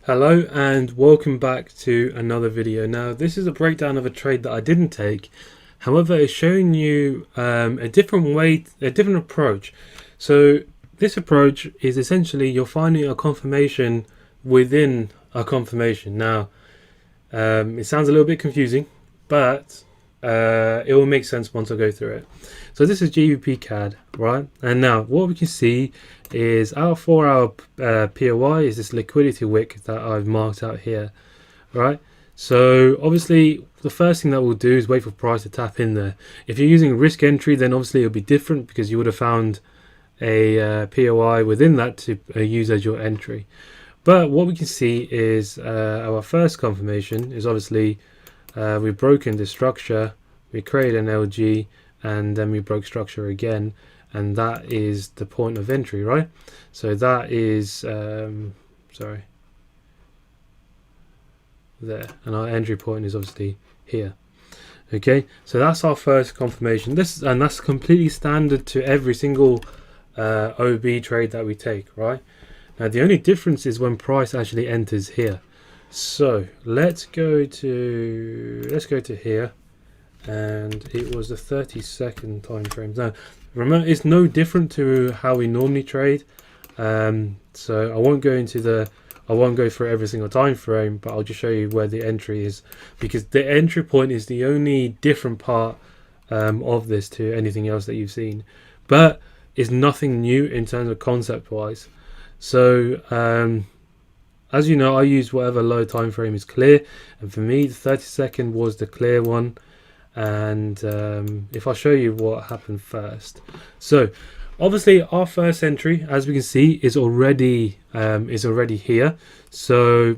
Hello and welcome back to another video. Now this is a breakdown of a trade that I didn't take. However, it's showing you a different way, a different approach. So this approach is essentially you're finding a confirmation within a confirmation. Now it sounds a little bit confusing, but it will make sense once I go through it. So this is GBP CAD, right? And now what we can see is our 4-hour POI is this liquidity wick that I've marked out here, right? So obviously the first thing that we'll do is wait for price to tap in there. If you're using risk entry, then obviously it'll be different because you would have found a POI within that to use as your entry. But what we can see is our first confirmation is obviously we've broken the structure, we created an LG, and then we broke structure again, and that is the point of entry, right? So that is sorry, there, and our entry point is obviously here. Okay, so that's our first confirmation. That's completely standard to every single OB trade that we take, right? Now the only difference is when price actually enters here. So let's go to here, and it was the 30-second time frames. Now remember, it's no different to how we normally trade. So I won't go through every single time frame, but I'll just show you where the entry is, because the entry point is the only different part of this to anything else that you've seen, but it's nothing new in terms of concept wise. So as you know, I use whatever low time frame is clear, and for me the 30-second was the clear one. And if I show you what happened first, so obviously our first entry, as we can see, is already here. So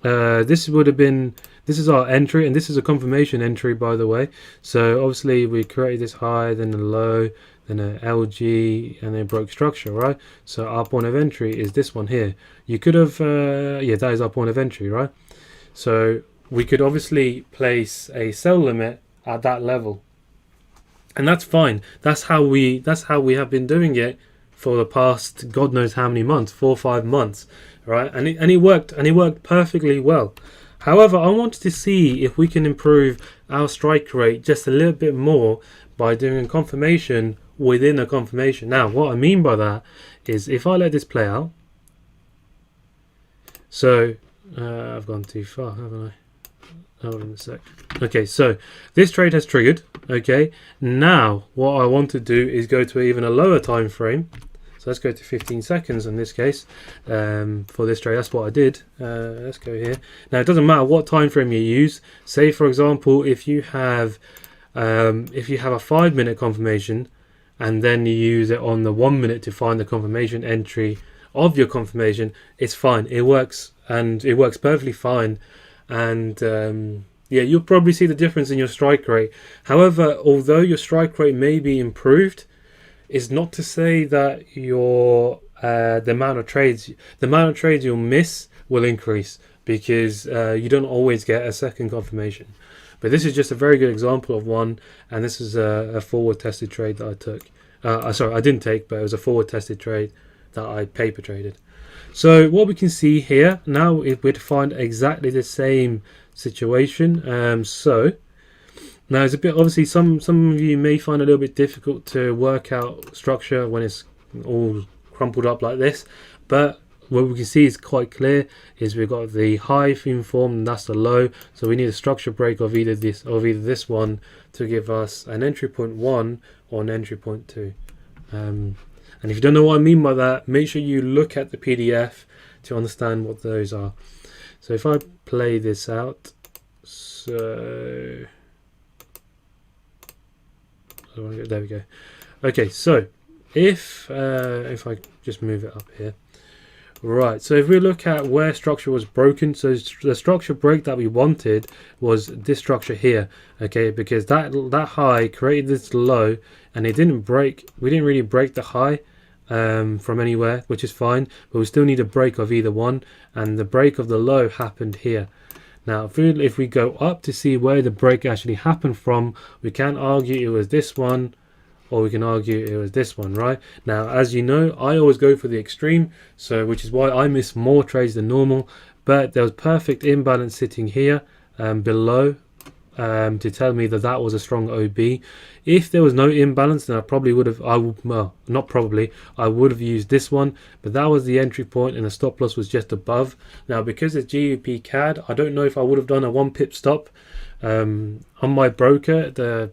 this is our entry, and this is a confirmation entry, by the way. So obviously we created this high, then a low, then an LG, and then broke structure, right? So our point of entry is this one here. You could have yeah, that is our point of entry, right? So we could obviously place a sell limit at that level, and that's fine. That's how we have been doing it for the past God knows how many months, 4 or 5 months, right? And it worked perfectly well. However, I wanted to see if we can improve our strike rate just a little bit more by doing a confirmation within a confirmation. Now what I mean by that is, if I let this play out, so I've gone too far, haven't I? Hold on a sec. Okay, so this trade has triggered. Okay, now what I want to do is go to even a lower time frame. So let's go to 15 seconds in this case for this trade. That's what I did. Let's go here. Now it doesn't matter what time frame you use. Say for example, if you have a 5-minute confirmation, and then you use it on the 1 minute to find the confirmation entry of your confirmation, it's fine. It works, and it works perfectly fine. And yeah, you'll probably see the difference in your strike rate. However, although your strike rate may be improved, it's not to say that your the amount of trades you'll miss will increase, because you don't always get a second confirmation. But this is just a very good example of one, and this is a forward tested trade that I took. Sorry, I didn't take, but it was a forward tested trade that I paper traded. So what we can see here now is we're to find exactly the same situation. So now it's a bit, obviously some of you may find it a little bit difficult to work out structure when it's all crumpled up like this, but what we can see is quite clear is we've got the high being formed, and that's the low. So we need a structure break of either this one to give us an entry point 1 or an entry point 2. And if you don't know what I mean by that, make sure you look at the PDF to understand what those are. So if I play this out, so there we go. Okay, so if I just move it up here, right? So if we look at where structure was broken, so the structure break that we wanted was this structure here, okay? Because that high created this low, and it didn't break. We didn't really break the high from anywhere, which is fine, but we still need a break of either one, and the break of the low happened here. Now if we go up to see where the break actually happened from, we can argue it was this one or we can argue it was this one, right? Now, as you know, I always go for the extreme, so which is why I miss more trades than normal. But there was perfect imbalance sitting here below to tell me that that was a strong OB. If there was no imbalance, then I probably would have, well, not probably, I would have used this one, but that was the entry point and the stop loss was just above. Now, because it's GBP CAD, I don't know if I would have done a 1 pip stop. On my broker,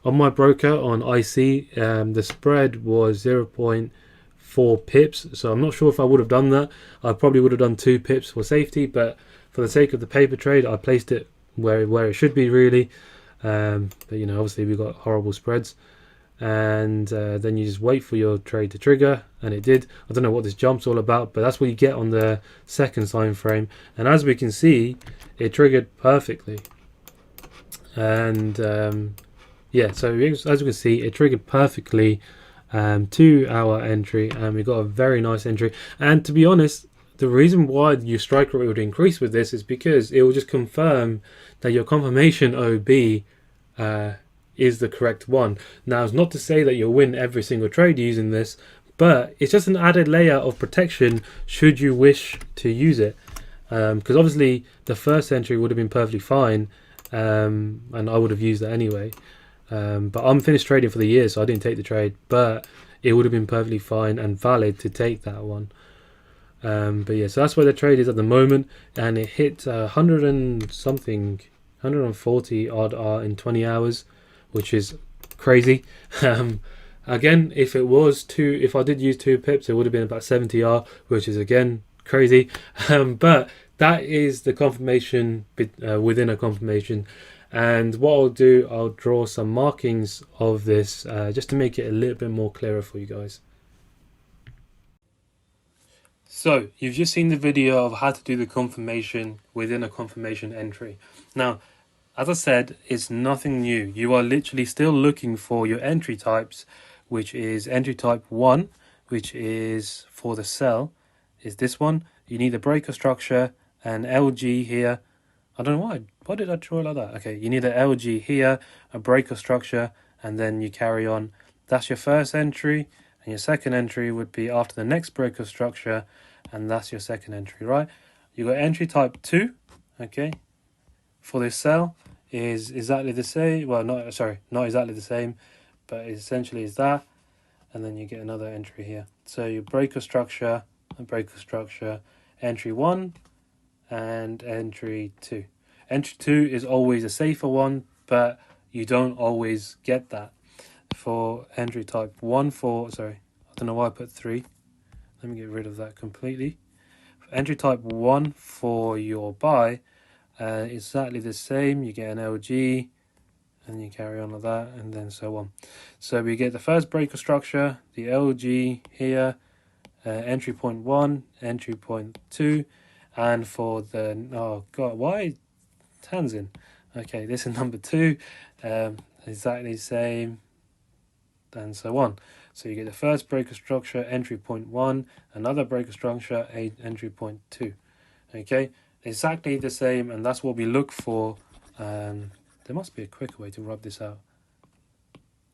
on my broker on IC, the spread was 0.4 pips, so I'm not sure if I would have done that. I probably would have done 2 pips for safety, but for the sake of the paper trade, I placed it where it should be, really. But you know, obviously we've got horrible spreads, and then you just wait for your trade to trigger, and it did. I don't know what this jump's all about, but that's what you get on the second time frame. And as we can see, it triggered perfectly. And yeah, so as we can see, it triggered perfectly to our entry, and we got a very nice entry. And to be honest, the reason why your strike rate would increase with this is because it will just confirm that your confirmation OB is the correct one. Now, it's not to say that you'll win every single trade using this, but it's just an added layer of protection should you wish to use it. Because obviously the first entry would have been perfectly fine, and I would have used that anyway. But I'm finished trading for the year, so I didn't take the trade, but it would have been perfectly fine and valid to take that one. But yeah, so that's where the trade is at the moment, and it hit 100 and something, 140 odd R in 20 hours, which is crazy. Again, if I did use 2 pips, it would have been about 70 R, which is again crazy. But that is the confirmation within a confirmation. And what I'll do, I'll draw some markings of this just to make it a little bit more clearer for you guys. So you've just seen the video of how to do the confirmation within a confirmation entry. Now, as I said, it's nothing new. You are literally still looking for your entry types, which is entry type 1, which is for the sell, is this one. You need a breaker structure, an LG here. I don't know why did I draw it like that? Okay, you need an LG here, a breaker structure, and then you carry on. That's your first entry, and your second entry would be after the next breaker structure, and that's your second entry, right? You got entry type 2, okay, for this sell is exactly the same. Well, not exactly the same, but essentially is that, and then you get another entry here. So your breaker structure, entry 1 and entry 2. Entry 2 is always a safer one, but you don't always get that. For entry type 1 I don't know why I put 3. Let me get rid of that completely. For entry type 1 for your buy, exactly the same. You get an LG, and you carry on with that, and then so on. So we get the first breaker structure, the LG here, entry point 1, entry point 2, and for the, oh god, why Tanzin? Okay, this is number 2, exactly the same, and so on. So you get the first breaker structure, entry point 1, another breaker structure, entry point 2. Okay, exactly the same, and that's what we look for. There must be a quicker way to rub this out.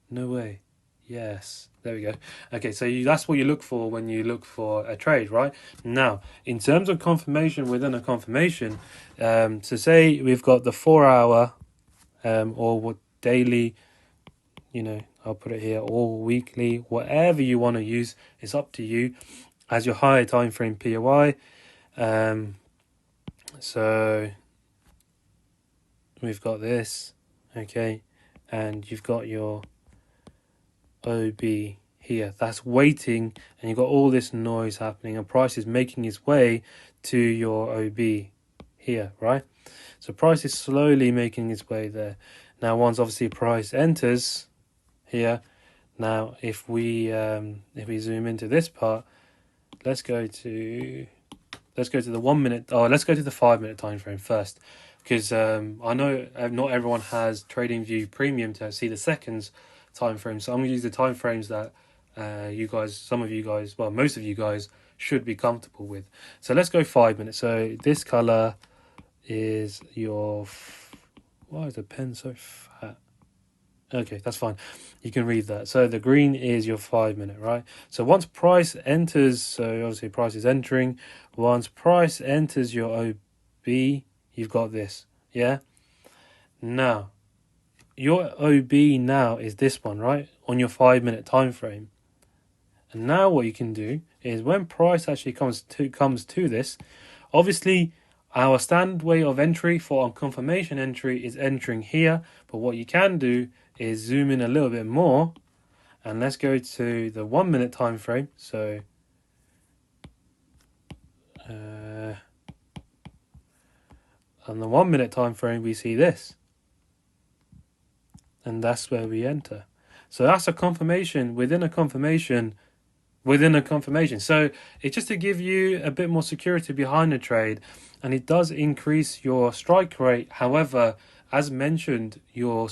No way. Yes, there we go. Okay, so that's what you look for when you look for a trade, right? Now, in terms of confirmation within a confirmation, so say we've got the 4-hour or what daily, I'll put it here, or weekly, whatever you want to use, it's up to you, as your higher time frame POI. So we've got this, okay, and you've got your OB here, that's waiting, and you've got all this noise happening, and price is making its way to your OB here, right? So price is slowly making its way there. Now, once obviously price enters here, now if we zoom into this part, let's go to the 1 minute, let's go to the 5 minute time frame first, because I know not everyone has TradingView Premium to see the seconds time frame, so I'm going to use the time frames that most of you guys should be comfortable with. So let's go 5 minutes. So this color is your, why is the pen so fat? Okay, that's fine. You can read that. So the green is your 5 minute, right? So once price enters, so obviously price is entering. Once price enters your OB, you've got this. Yeah. Now your OB now is this one, right? On your 5 minute time frame. And now what you can do is when price actually comes to this, obviously our standard way of entry for confirmation entry is entering here, but what you can do is zoom in a little bit more, and let's go to the 1 minute time frame. So on the 1 minute time frame we see this, and that's where we enter. So that's a confirmation within a confirmation within a confirmation. So it's just to give you a bit more security behind the trade, and it does increase your strike rate. However, as mentioned, your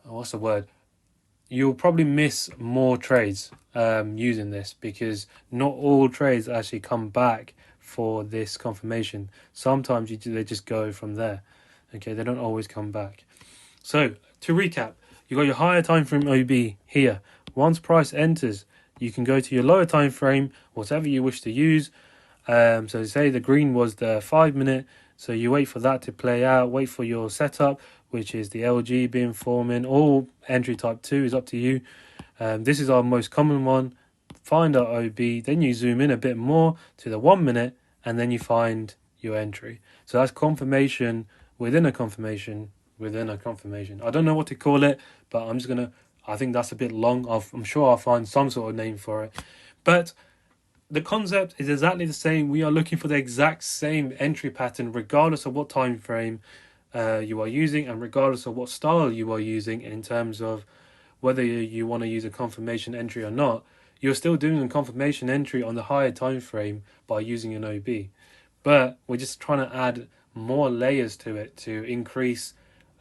what's the word? You'll probably miss more trades using this, because not all trades actually come back for this confirmation. Sometimes they just go from there. Okay, they don't always come back. So to recap, you got your higher time frame OB here. Once price enters, you can go to your lower time frame, whatever you wish to use. So say the green was the 5 minute, so you wait for that to play out, wait for your setup, which is the LG beam forming, or entry type 2 is up to you. This is our most common one. Find our OB, then you zoom in a bit more to the 1 minute, and then you find your entry. So that's confirmation within a confirmation within a confirmation. I don't know what to call it, but I think that's a bit long. I'm sure I'll find some sort of name for it. But the concept is exactly the same. We are looking for the exact same entry pattern, regardless of what time frame you are using, and regardless of what style you are using, in terms of whether you want to use a confirmation entry or not. You're still doing a confirmation entry on the higher time frame by using an OB. But we're just trying to add more layers to it to increase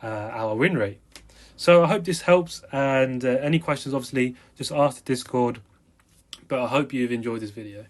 our win rate. So I hope this helps, and any questions, obviously, just ask the Discord. But I hope you've enjoyed this video.